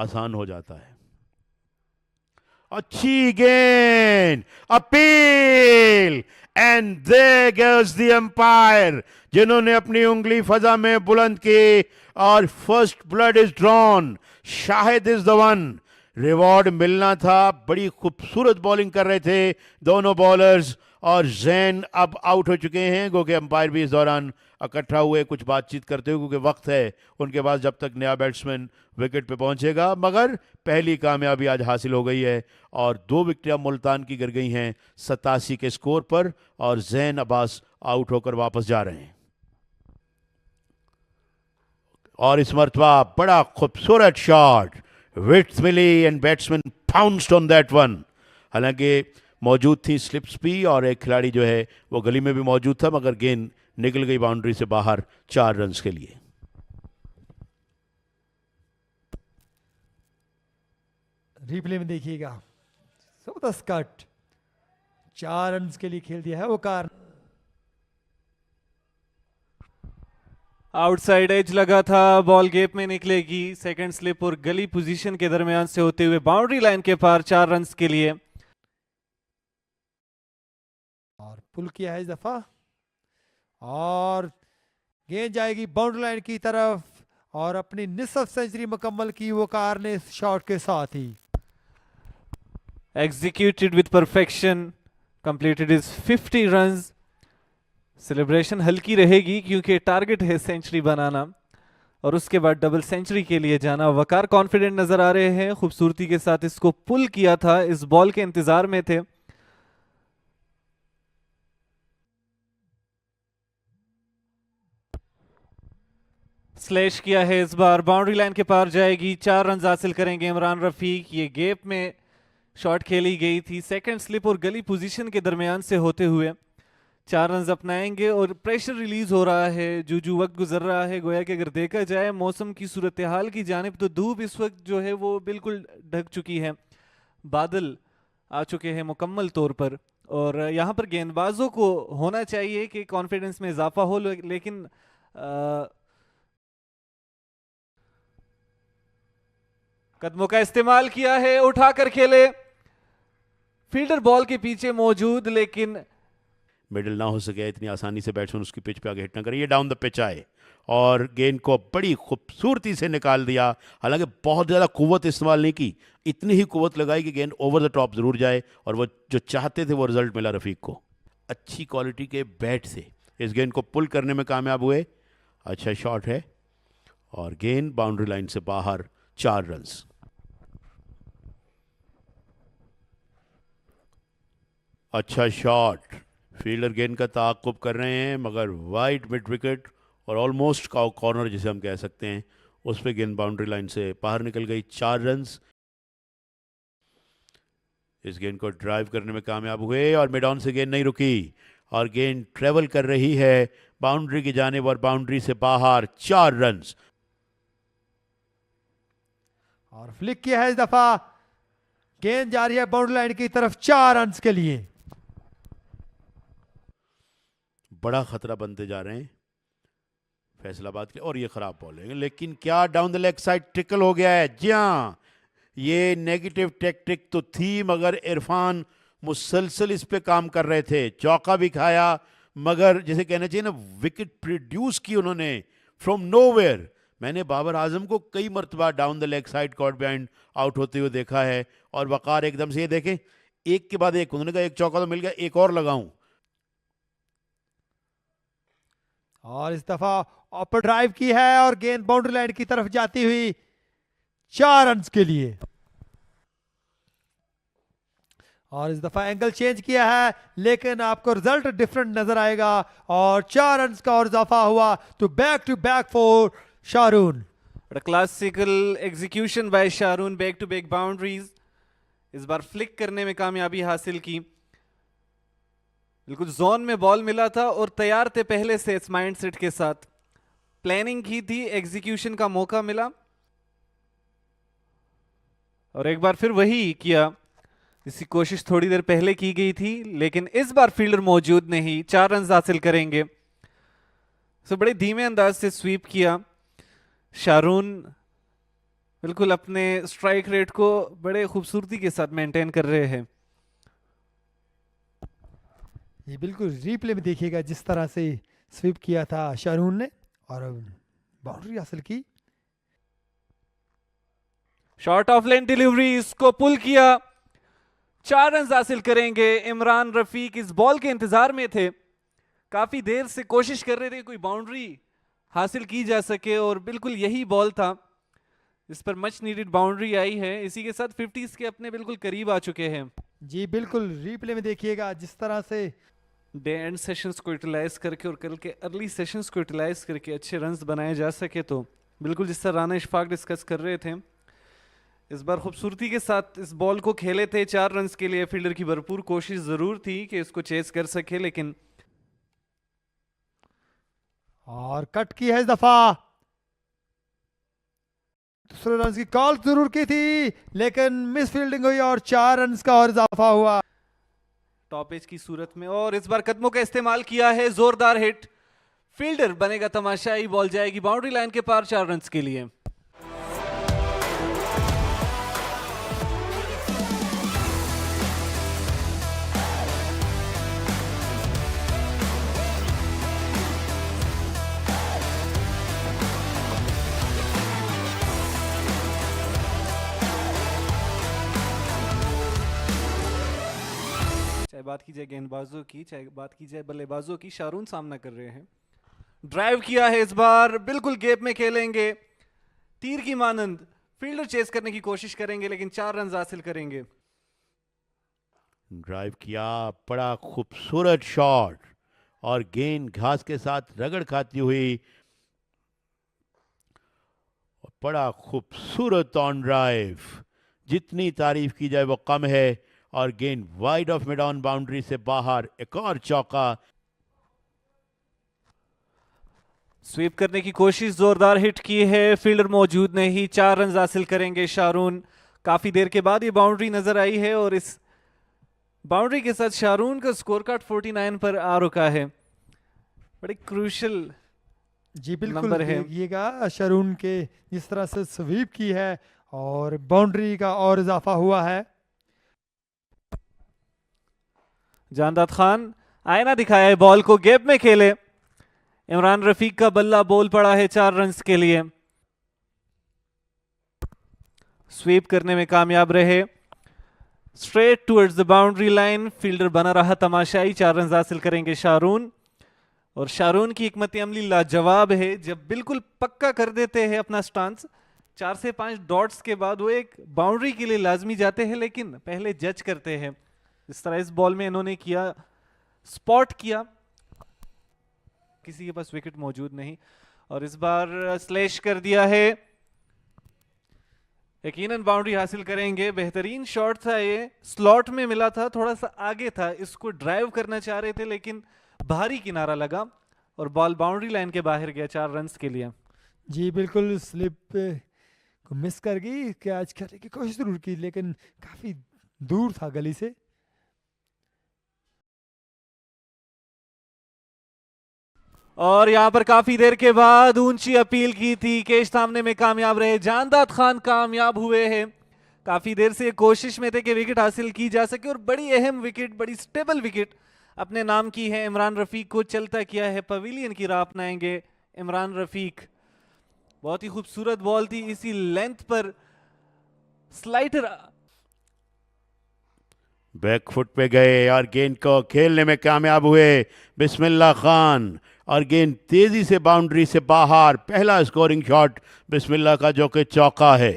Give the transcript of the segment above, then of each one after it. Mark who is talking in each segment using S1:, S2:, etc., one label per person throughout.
S1: आसान हो जाता है। अच्छी गेंद, appeal, and there goes the umpire, जिन्होंने अपनी उंगली फजा में बुलंद की और first blood is drawn, Shahid is the one. रिवॉर्ड मिलना था। बड़ी खूबसूरत बॉलिंग कर रहे थे दोनों बॉलर्स, और जैन अब आउट हो चुके हैं, क्योंकि अंपायर भी इस दौरान इकट्ठा हुए कुछ बातचीत करते हुए, क्योंकि वक्त है उनके पास जब तक नया बैट्समैन विकेट पे पहुंचेगा। मगर पहली कामयाबी आज हासिल हो गई है और 2 विकेटें मुल्तान की गिर गई हैं 87 के स्कोर पर, और जैन अब्बास आउट होकर वापस जा रहे हैं। और इस मरतबा बड़ा खूबसूरत शॉट, विड्थ मिली and batsman pounced on that one. हालांकि मौजूद थी स्लिप्स भी, और एक खिलाड़ी जो है वो गली में भी मौजूद था, मगर गेंद निकल गई बाउंड्री से बाहर 4 रन के लिए।
S2: रिप्ले में देखिएगा, जबरदस्त कट, 4 रन के लिए खेल दिया है वो कार।
S3: आउटसाइड एज लगा था, बॉल गैप में निकलेगी। सेकंड स्लिप और गली पोजीशन के दरमियान से होते हुए बाउंड्री लाइन के पार 4 रन के लिए।
S2: और पुल किया है इस दफा, और गेंद जाएगी बाउंड्री लाइन की तरफ, और अपनी निसफ सेंचुरी मुकम्मल की वो कार ने इस शॉट के साथ ही।
S3: Executed with perfection, completed his 50 runs. Celebration हल्की रहेगी क्योंकि टारगेट है सेंचुरी बनाना और उसके बाद डबल सेंचुरी के लिए जाना। वकार कॉन्फिडेंट नजर आ रहे हैं, खूबसूरती के साथ इसको पुल किया था, इस बॉल के इंतजार में थे। स्लैश किया है इस बार, बाउंड्री लाइन के पार जाएगी, 4 रन हासिल करेंगे इमरान रफीक। ये गैप में शॉट खेली गई थी, सेकंड स्लिप और गली पोजीशन के दरमियान से होते हुए 4 रन अपनाएंगे और प्रेशर रिलीज हो रहा है। जो वक्त गुजर रहा है, गोया कि अगर देखा जाए मौसम की सूरत हाल की जानिब, तो धूप इस वक्त जो है वो बिल्कुल ढक चुकी है, बादल आ चुके हैं मुकम्मल तौर पर, और यहाँ पर गेंदबाजों को होना चाहिए कि कॉन्फिडेंस में इजाफा हो, लेकिन कदमों का इस्तेमाल किया है, उठाकर खेले, फील्डर बॉल के पीछे मौजूद, लेकिन
S1: मिडिल ना हो सके इतनी आसानी से बैट्समैन उसकी पिच पे आगे हिट ना करे। ये डाउन द पिच आए और गेंद को बड़ी खूबसूरती से निकाल दिया। हालांकि बहुत ज़्यादा कुव्वत इस्तेमाल नहीं की, इतनी ही कुव्वत लगाई कि गेंद ओवर द टॉप ज़रूर जाए, और वो जो चाहते थे वो रिजल्ट मिला रफ़ीक को। अच्छी क्वालिटी के बैट से इस गेंद को पुल करने में कामयाब हुए। अच्छा शॉट है और गेंद बाउंड्री लाइन से बाहर, 4 रन। अच्छा शॉट, फील्डर गेंद का ताक़ुब कर रहे हैं, मगर वाइड मिड विकेट और ऑलमोस्ट कॉर्नर जिसे हम कह सकते हैं, उस पर गेंद बाउंड्री लाइन से बाहर निकल गई। 4 रन इस गेंद को ड्राइव करने में कामयाब हुए, और मिड ऑन से गेंद नहीं रुकी और गेंद ट्रेवल कर रही है बाउंड्री की जानिब और बाउंड्री से बाहर, 4 रन।
S2: और फ्लिक किया है इस दफा, गेंद जा रही है बाउंड्री लाइन की तरफ 4 रन के लिए।
S1: बड़ा खतरा बनते जा रहे हैं फैसलाबाद के, और ये खराब बॉल है, लेकिन क्या down the leg side trickle हो गया है। जी हाँ, ये नेगेटिव टैक्टिक तो थी, मगर इरफान मुसलसल इस पे काम कर रहे थे, चौका भी खाया, मगर जैसे कहना चाहिए ना, विकेट प्रोड्यूस की उन्होंने फ्रॉम नोवेयर। मैंने बाबर आजम को कई मरतबा down the leg side caught behind out होते हुए देखा है, और वकार एकदम से, ये देखें, एक के बाद एक, उन्होंने कहा एक चौका तो मिल गया, एक और लगाऊं।
S2: और इस दफा अपर ड्राइव की है और गेंद बाउंड्री लाइन की तरफ जाती हुई 4 रन के लिए। और इस दफा एंगल चेंज किया है, लेकिन आपको रिजल्ट डिफरेंट नजर आएगा, और 4 रन का और इजाफा हुआ तो back for Sharoon.
S3: Classical execution by Sharoon, back to back boundaries, इस बार फ्लिक करने में कामयाबी हासिल की। बिल्कुल जोन में बॉल मिला था और तैयार थे पहले से इस माइंडसेट के साथ, प्लानिंग की थी, एग्जीक्यूशन का मौका मिला और एक बार फिर वही किया, इसकी कोशिश थोड़ी देर पहले की गई थी, लेकिन इस बार फील्डर मौजूद नहीं, 4 रन हासिल करेंगे। बड़े धीमे अंदाज से स्वीप किया शारून, बिल्कुल अपने स्ट्राइक रेट को बड़े खूबसूरती के साथ मेंटेन कर रहे हैं।
S2: ये बिल्कुल रिप्ले में देखिएगा जिस तरह से स्वीप किया था शारून ने और बाउंड्री हासिल की।
S3: शॉर्ट ऑफ लेन डिलीवरी, इसको पुल किया, 4 रन हासिल करेंगे। इमरान रफीक इस बॉल के इंतजार में थे, काफी देर से कोशिश कर रहे थे कोई बाउंड्री हासिल की जा सके और बिल्कुल यही बॉल था इस पर मच नीडेड बाउंड्री आई है। इसी के साथ 50s के अपने बिल्कुल करीब आ चुके हैं।
S2: जी बिल्कुल रिप्ले में देखिएगा जिस तरह से
S3: डे एंड सेशंस को यूटिलाइज करके और कल के अर्ली सेशंस को यूटिलाइज करके अच्छे रन्स बनाए जा सके, तो बिल्कुल जिस तरह राना इशफाक डिस्कस कर रहे थे, इस बार खूबसूरती के साथ इस बॉल को खेले थे। 4 रन्स के लिए फील्डर की भरपूर कोशिश जरूर थी कि इसको चेस कर सके, लेकिन
S2: और कट की है इस दफा। दूसरे रन की कॉल जरूर की थी लेकिन मिस फील्डिंग हुई और 4 रन का और इजाफा हुआ
S3: टॉप एज की सूरत में। और इस बार कदमों का इस्तेमाल किया है, जोरदार हिट, फील्डर बनेगा तमाशाई, बॉल जाएगी बाउंड्री लाइन के पार 4 रन्स के लिए। चाहे बात की जाए गेंदबाजों की, चाहे बात की जाए बल्लेबाजों की, शारून सामना कर रहे हैं। ड्राइव किया है इस बार, बिल्कुल गैप में खेलेंगे, तीर की मानंद फील्डर चेस करने की कोशिश करेंगे लेकिन 4 रन हासिल करेंगे।
S1: ड्राइव किया, बड़ा खूबसूरत शॉट और गेंद घास के साथ रगड़ खाती हुई, बड़ा खूबसूरत ऑन ड्राइव, जितनी तारीफ की जाए वो कम है। और गेंद wide of mid on boundary से बाहर, एक और चौका।
S3: स्वीप करने की कोशिश, जोरदार हिट की है, फील्डर मौजूद नहीं, 4 रन हासिल करेंगे शारून। काफी देर के बाद ये बाउंड्री नजर आई है और इस बाउंड्री के साथ शारून का स्कोर कार्ड 49 पर आ रुका है। बड़ी क्रूशल
S2: जी बिल्कुल
S3: नंबर है।
S2: देखिएगा शारून के जिस तरह से स्वीप की है और बाउंड्री का और इजाफा हुआ है।
S3: जानदाद खान आईना दिखाया है, बॉल को गैप में खेले, इमरान रफीक का बल्ला बोल पड़ा है 4 रन के लिए। स्वीप करने में कामयाब रहे, straight towards the boundary line, fielder बना रहा तमाशाई, 4 रन हासिल करेंगे शारून। और शारून की हिकमत अमली लाजवाब है, जब बिल्कुल पक्का कर देते हैं अपना स्टांस, 4 से 5 डॉट्स के बाद वो एक बाउंड्री के लिए लाजमी जाते हैं लेकिन पहले जज करते हैं। इस तरह इस बॉल में इन्होंने किया, स्पॉट किया, किसी के पास विकेट मौजूद नहीं और इस बार स्लैश कर दिया है, यकीनन बाउंड्री हासिल करेंगे। बेहतरीन शॉट था ये, स्लॉट में मिला था, थोड़ा सा आगे था, इसको ड्राइव करना चाह रहे थे लेकिन भारी किनारा लगा और बॉल बाउंड्री लाइन के बाहर गया 4 रन के लिए।
S2: जी बिल्कुल स्लिप को मिस कर गई, कैच करने की कोशिश जरूर की लेकिन काफी दूर था गली से।
S3: और यहां पर काफी देर के बाद ऊंची अपील की थी, केश सामने में कामयाब रहे, जानदाद खान कामयाब हुए हैं। काफी देर से कोशिश में थे कि विकेट हासिल की जा सके और बड़ी अहम विकेट, बड़ी स्टेबल विकेट अपने नाम की है। इमरान रफीक को चलता किया है, पवेलियन की राह अपनाएंगे इमरान रफीक। बहुत ही खूबसूरत बॉल थी, इसी लेंथ पर स्लाइडर
S1: बैक फुट पे गए और गेंद को खेलने में कामयाब हुए बिस्मिल्लाह खान और गेंद तेजी से बाउंड्री से बाहर, पहला स्कोरिंग शॉट बिस्मिल्लाह का जो कि चौका है।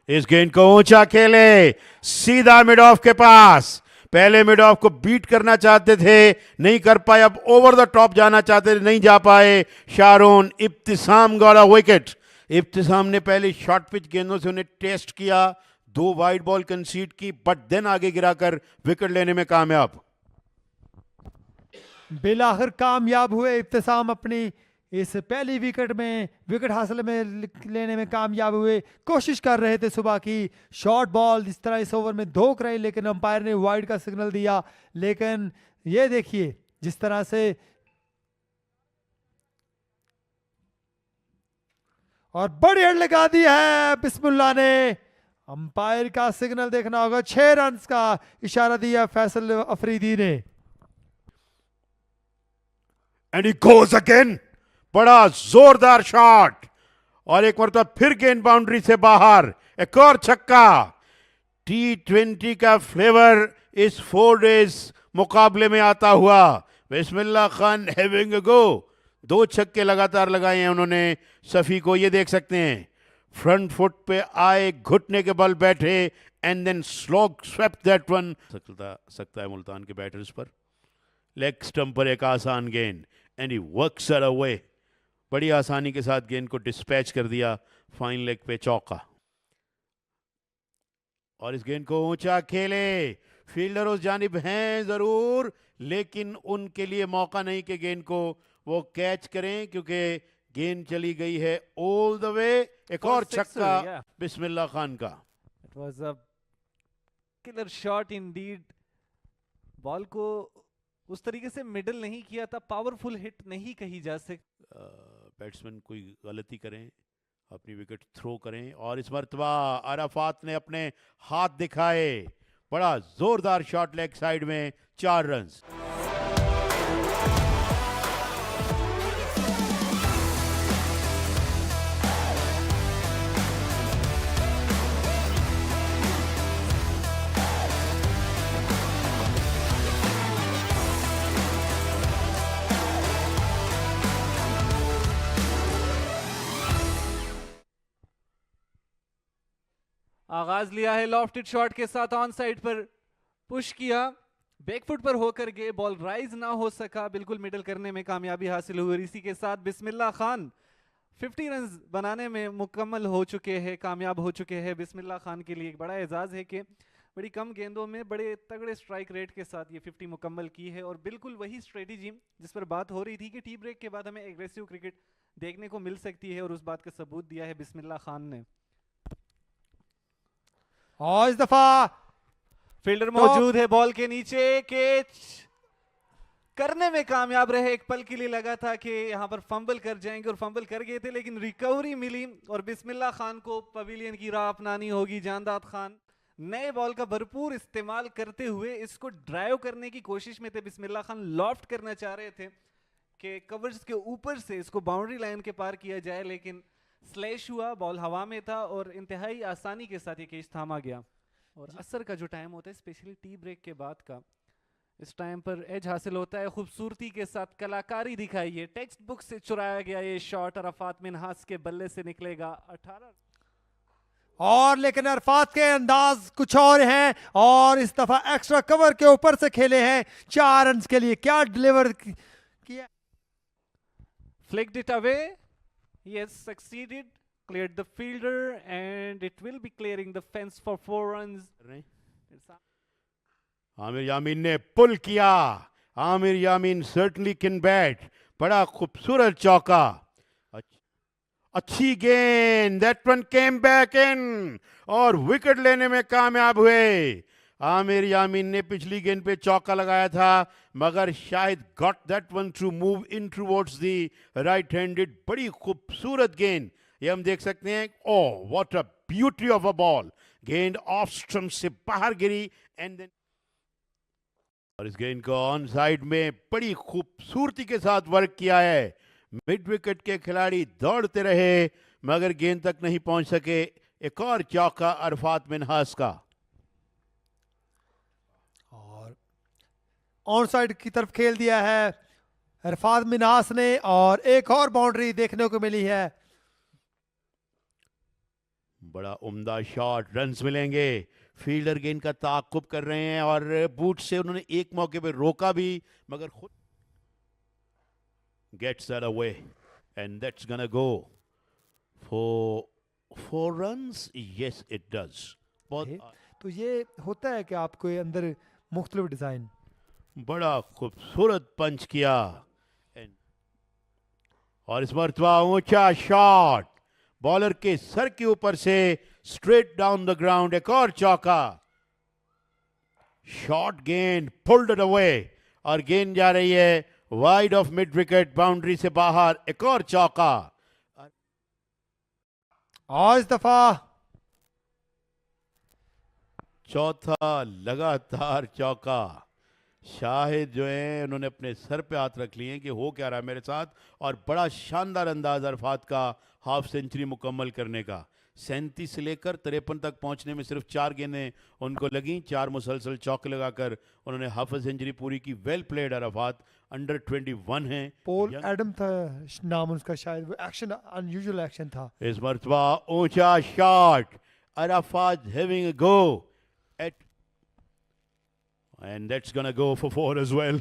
S1: इस गेंद को ऊंचा खेले, सीधा मिड ऑफ के पास, पहले मिड ऑफ को बीट करना चाहते थे, नहीं कर पाए, अब ओवर द टॉप जाना चाहते थे, नहीं जा पाए शारून। इब्तिसाम got a wicket. इब्तिसाम ने पहले शॉर्ट पिच गेंदों से उन्हें टेस्ट किया, 2 वाइड बॉल कंसीड की, बट देन आगे गिराकर विकेट लेने में कामयाब।
S2: बिलाखिर कामयाब हुए इब्तिसाम, अपनी इस पहली विकेट में विकेट हासिल में लेने में कामयाब हुए। कोशिश कर रहे थे सुबह की शॉर्ट बॉल, जिस तरह इस ओवर में धोख रहे लेकिन अंपायर ने वाइड का सिग्नल दिया। लेकिन ये देखिए जिस तरह से और बड़ी हेड लगा दी है बिस्मिल्लाह ने। अंपायर का सिग्नल देखना होगा, 6 रन का इशारा दिया फैसल अफरीदी ने।
S1: एंड ही गोज अगेन, बड़ा जोरदार शॉट, और एक मरतबा फिर गेंद बाउंड्री से बाहर, एक और छक्का। T20 का फ्लेवर इस 4 डेज मुकाबले में आता हुआ। बिस्मिल्लाह खान हैविंग अ गो, 2 छक्के लगातार लगाए हैं उन्होंने सफी को, ये देख सकते हैं। फ्रंट फुट पे आए, घुटने के बल बैठे, and then slog swept that one. सकता है मुल्तान के बैटर्स पर। लेग स्टंप पर एक आसान गेंद, and he works it away, बड़ी आसानी के साथ गेंद को डिस्पैच कर दिया, फाइन लेग पे चौका। और इस गेंद को ऊंचा खेले, फील्डर उस जानिब हैं जरूर, लेकिन उनके लिए मौका नहीं कि गेंद को वो कैच करें, क्योंकि गेंद चली गई है ऑल द वे। एक और छक्का बिस्मिल्लाह खान का।
S3: It was a killer shot Indeed. Ball को उस तरीके से मिडल नहीं किया था, पावरफुल हिट नहीं कही जा सकती।
S1: बैट्समैन कोई गलती करें, अपनी विकेट थ्रो करें, और इस मरतबा अराफात ने अपने हाथ दिखाए, बड़ा जोरदार शॉट लेग साइड में, 4 रन।
S3: आगाज लिया है लॉफ्टेड शॉट के साथ, ऑन साइड पर पुश किया, बैकफुट पर होकर के बॉल राइज ना हो सका, बिल्कुल मिडल करने में कामयाबी हासिल हुई। इसी के साथ बिस्मिल्लाह खान 50 रन बनाने में मुकम्मल हो चुके हैं, कामयाब हो चुके हैं। बिस्मिल्लाह खान के लिए एक बड़ा एजाज है कि बड़ी कम गेंदों में बड़े तगड़े स्ट्राइक रेट के साथ ये 50 मुकम्मल की है, और बिल्कुल वही स्ट्रेटजी जिस पर बात हो रही थी कि टी ब्रेक के बाद हमें एग्रेसिव क्रिकेट देखने को मिल सकती है, और उस बात का सबूत दिया है बिस्मिल्लाह खान ने।
S2: और इस दफा
S3: फील्डर मौजूद है बॉल के नीचे, कैच करने में कामयाब रहे। एक पल के लिए लगा था कि यहां पर फंबल कर जाएंगे, और फंबल कर गए थे, लेकिन रिकवरी मिली, और बिस्मिल्लाह खान को पवेलियन की राह अपनानी होगी। जानदाद खान नए बॉल का भरपूर इस्तेमाल करते हुए इसको ड्राइव करने की कोशिश में थे। बिस्मिल्लाह खान लॉफ्ट करना चाह रहे थे कि कवर्स के ऊपर से इसको बाउंड्री लाइन के पार किया जाए, लेकिन स्लैश हुआ, बॉल हवा में था, और इंतहाई आसानी के साथ ये कैच थामा गया। और असर का जो टाइम होता है, स्पेशली टी ब्रेक के बाद का, इस टाइम पर एज हासिल होता है। खूबसूरती के साथ कलाकारी दिखाई है, टेक्स्ट बुक से चुराया गया ये शॉट अरफात मिन्हास के बल्ले से निकलेगा। 18
S2: और लेकिन अरफात के अंदाज कुछ और हैं, और इस दफा एक्स्ट्रा कवर के ऊपर से खेले हैं 4 रन के लिए। क्या डिलीवर किया,
S3: flicked it away. He has succeeded, cleared the fielder, and it will be clearing the fence for 4 runs.
S1: Aamir यामीन ने पुल किया, आमिर यामीन सर्टनली कैन बैट, बड़ा खूबसूरत चौका, अच्छी गेंद, that one came back in, और विकेट लेने में कामयाब हुए। आमिर यामीन ने पिछली गेंद पे चौका लगाया था, मगर शायद got that one two move in towards the right handed. बड़ी खूबसूरत गेंद, ये हम देख सकते हैं। Oh what a beauty of a ball, गेंद ऑफ स्टंप से बाहर गिरी, एंड देन और इस गेंद को ऑन साइड में बड़ी खूबसूरती के साथ वर्क किया है। मिड विकेट के खिलाड़ी दौड़ते रहे, मगर गेंद तक नहीं पहुंच सके। एक और चौका अरफात मिन्हास का,
S2: और ऑन साइड की तरफ खेल दिया है अरफात मिन्हास ने, और एक और बाउंड्री देखने को मिली है।
S1: बड़ा उम्दा शॉट, रन्स मिलेंगे। फील्डर गेंद का ताक़ुब कर रहे हैं, और बूट से उन्होंने एक मौके पे रोका भी, मगर खुद gets that away, and that's gonna go for 4 runs. Yes, it does.
S2: तो ये होता है कि आपको ये अंदर मुख्तलिफ डिजाइन,
S1: बड़ा खूबसूरत पंच किया, और इस मरतबा ऊंचा शॉट, बॉलर के सर के ऊपर से स्ट्रेट डाउन द ग्राउंड। एक और चौका, शॉट गेंद, पुल्ड इट अवे, और गेंद जा रही है wide of mid wicket, boundary से बाहर। एक और चौका,
S2: और इस दफा
S1: चौथा लगातार चौका। शाहिद जो है उन्होंने अपने सर पे हाथ रख लिए कि हो क्या रहा है मेरे साथ, और बड़ा शानदार अंदाज अरफात का हाफ सेंचुरी मुकम्मल करने का। 37 से लेकर 53 तक पहुंचने में सिर्फ 4 गेंदें उनको लगी, 4 मुसलसल चौके लगाकर उन्होंने हाफ सेंचुरी पूरी की। वेल प्लेड अरफात, अंडर 21 हैं।
S2: पोल एडम था नाम उसका, शायद वो एक्शन अनयूजुअल एक्शन था।
S1: इस मरतबा ऊंचा shot, Arafat having a go at, and that's gonna go for 4 as well.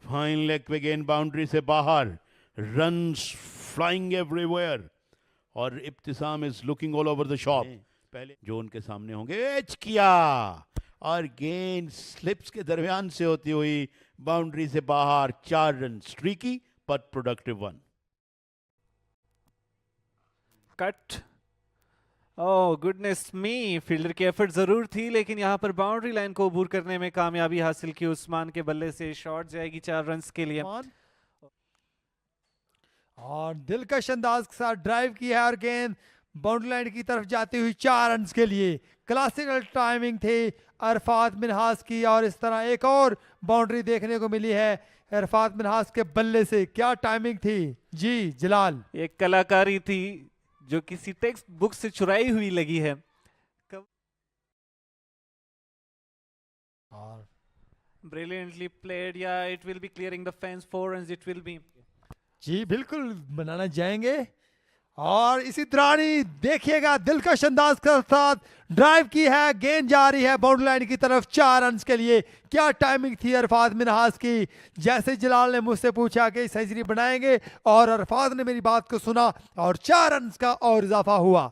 S1: Fine leg पे गेंद बाउंड्री से बाहर, runs flying everywhere, और इब्तिसाम is looking all over the shop. पहले जो उनके सामने होंगे, एच किया और गेंद स्लिप्स के दरमियान से होती हुई बाउंड्री से बाहर। 4 रन, streaky but productive one.
S3: Cut. Oh goodness me, fielder की एफर्ट जरूर थी लेकिन यहाँ पर बाउंड्री लाइन को अबूर करने में कामयाबी हासिल की उस्मान के बल्ले से। शॉट जाएगी 4 रन्स के लिए।
S2: और दिलकश अंदाज के साथ ड्राइव की है और गेंद बाउंड्री लाइन की तरफ जाती हुई 4 रन्स के लिए। क्लासिकल टाइमिंग थी अरफात मिनहास की, और इस तरह एक और बाउंड्री देखने को मिली है अरफात मिनहास के बल्ले से। क्या टाइमिंग थी जी जलाल।
S3: एक कलाकारी थी जो किसी टेक्स्ट बुक से चुराई हुई लगी है। ब्रिलियंटली प्लेड, या it will be clearing the fence 4 runs, it will be.
S2: जी बिल्कुल बनाना जाएंगे। और इसी दौरान ही देखिएगा दिलकश अंदाज के साथ ड्राइव की है, गेंद जा रही है बाउंड्री लाइन की तरफ 4 रन्स के लिए। क्या टाइमिंग थी अरफात मिनहास की। जैसे जलाल ने मुझसे पूछा कि सेंचुरी बनाएंगे, और अरफात ने मेरी बात को सुना और 4 रन्स का और इजाफा हुआ।